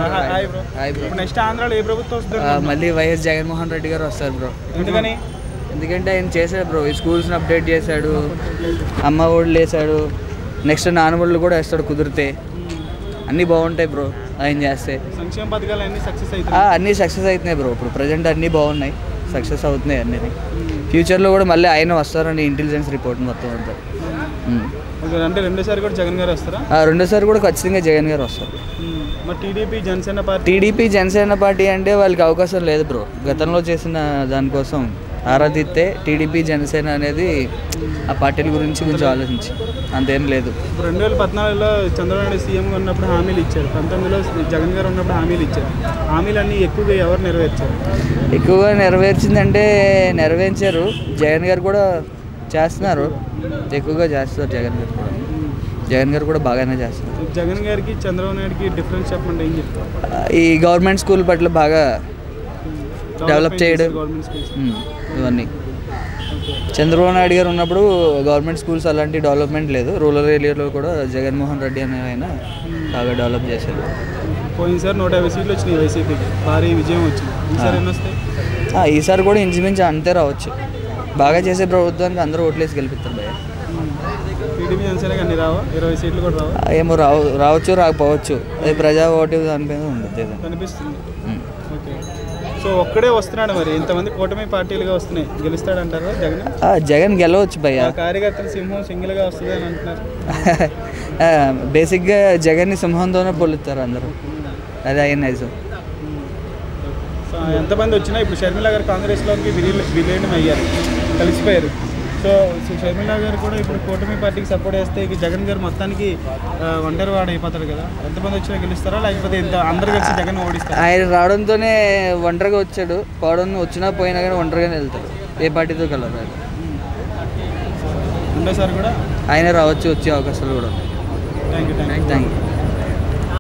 Hi bro. Next ఆంధ్రాలో ఏ ప్రభుత్వం వస్తుంది? మళ్ళీ వైఎస్ జగన్మోహన్ రెడ్డి గారు వస్తారు బ్రో. ఎందుకని? ఎందుకంటే ఆయన చేశాడు బ్రో, ఈ స్కూల్స్ని అప్డేట్ చేశాడు, అమ్మ ఒళ్ళు వేసాడు, నెక్స్ట్ నాన్నఒళ్ళు కూడా వేస్తాడు కుదిరితే. అన్నీ బాగుంటాయి బ్రో ఆయన చేస్తే. సంక్షేమ పథకాలు అన్నీ సక్సెస్ అవుతాయి. అన్నీ సక్సెస్ అవుతున్నాయి బ్రో. ఇప్పుడు ప్రజెంట్ అన్నీ బాగున్నాయి, సక్సెస్ అవుతున్నాయి అన్నీ. ఫ్యూచర్లో కూడా మళ్ళీ ఆయన వస్తారని ఇంటెలిజెన్స్ రిపోర్ట్ మొత్తం అంతా. అంటే రెండోసారి కూడా జగన్ గారు వస్తారా? రెండోసారి కూడా ఖచ్చితంగా జగన్ గారు వస్తారు. మరి టీడీపీ జనసేన పార్టీ అంటే వాళ్ళకి అవకాశం లేదు బ్రో. గతంలో చేసిన దానికోసం ఆరాధిస్తే టీడీపీ జనసేన అనేది ఆ పార్టీల గురించి కొంచెం ఆలోచించి అంతేం లేదు. 2014లో చంద్రబాబు నాయుడు సీఎంగా ఉన్నప్పుడు హామీలు ఇచ్చారు, 19లో జగన్ గారు ఉన్నప్పుడు హామీలు ఇచ్చారు. హామీలన్నీ ఎక్కువగా ఎవరు నెరవేర్చారు? ఎక్కువగా నెరవేర్చిందంటే నెరవేర్చారు, జగన్ గారు కూడా చేస్తున్నారు, ఎక్కువగా చేస్తారు. జగన్ గారు కూడా బాగానే చేస్తున్నారు. జగన్ గారికి చంద్రబాబు నాయుడుకి డిఫరెన్స్ చెప్పండి, ఏం చెప్తారు? ఈ గవర్నమెంట్ స్కూల్ పట్ల బాగా డెవలప్ చేయడం ఇవన్నీ. చంద్రబాబు నాయుడు గారు ఉన్నప్పుడు గవర్నమెంట్ స్కూల్స్ అలాంటి డెవలప్మెంట్ లేదు. రూరల్ ఏరియాలో కూడా జగన్మోహన్ రెడ్డి అనే ఆయన బాగా డెవలప్ చేశారు. పోయినసారి 150 సీట్లు వచ్చినాయి వైసీపీకి, భారీ విజయం వచ్చింది. ఈసారి ఎన్ని వస్తాయి? ఈసారి కూడా ఇంచుమించు అంతే రావచ్చు. బాగా చేసే ప్రభుత్వానికి అందరూ ఓట్లేసి గెలిపిస్తారు భయ. టీడీపీ జనసేనకి అన్ని రావా? 20 సీట్లు కూడా రావా? ఏమో రావచ్చు రాకపోవచ్చు, అది ప్రజా ఓటు దానిపైన ఉంటుంది కనిపిస్తుంది. ఓకే, సో ఒక్కడే వస్తున్నాడు, మరి ఇంతమంది కూటమి పార్టీలుగా వస్తున్నాయి, గెలుస్తాడంటారా జగన్? జగన్ గెలవచ్చు భయ్య. కార్యకర్తలు సింహం సింగిల్గా వస్తుంది అని అంటున్నారు. బేసిక్గా జగన్ని సింహంతోనే పోలుస్తారు అందరూ, అది అయిన నిజం. సో ఎంతమంది వచ్చినా ఇప్పుడు షర్మిల గారు కాంగ్రెస్లోకి విలీనం అయ్యారు, కలిసిపోయారు. సో షర్మిల గారు కూడా ఇప్పుడు కూటమి పార్టీకి సపోర్ట్ చేస్తే జగన్ గారు మొత్తానికి ఒంటరి వాడు అయిపోతాడు కదా. ఎంతమంది వచ్చినా గెలుస్తారా, లేకపోతే అందరు కలిసి జగన్ ఓడిస్తారు? ఆయన రావడంతోనే ఒంటరిగా వచ్చాడు, పోవడం వచ్చినా పోయినా కానీ ఒంటరిగానే వెళ్తాడు, ఏ పార్టీతో కలరు. రెండోసారి కూడా ఆయన రావచ్చు, వచ్చే అవకాశాలు కూడా. Thank you.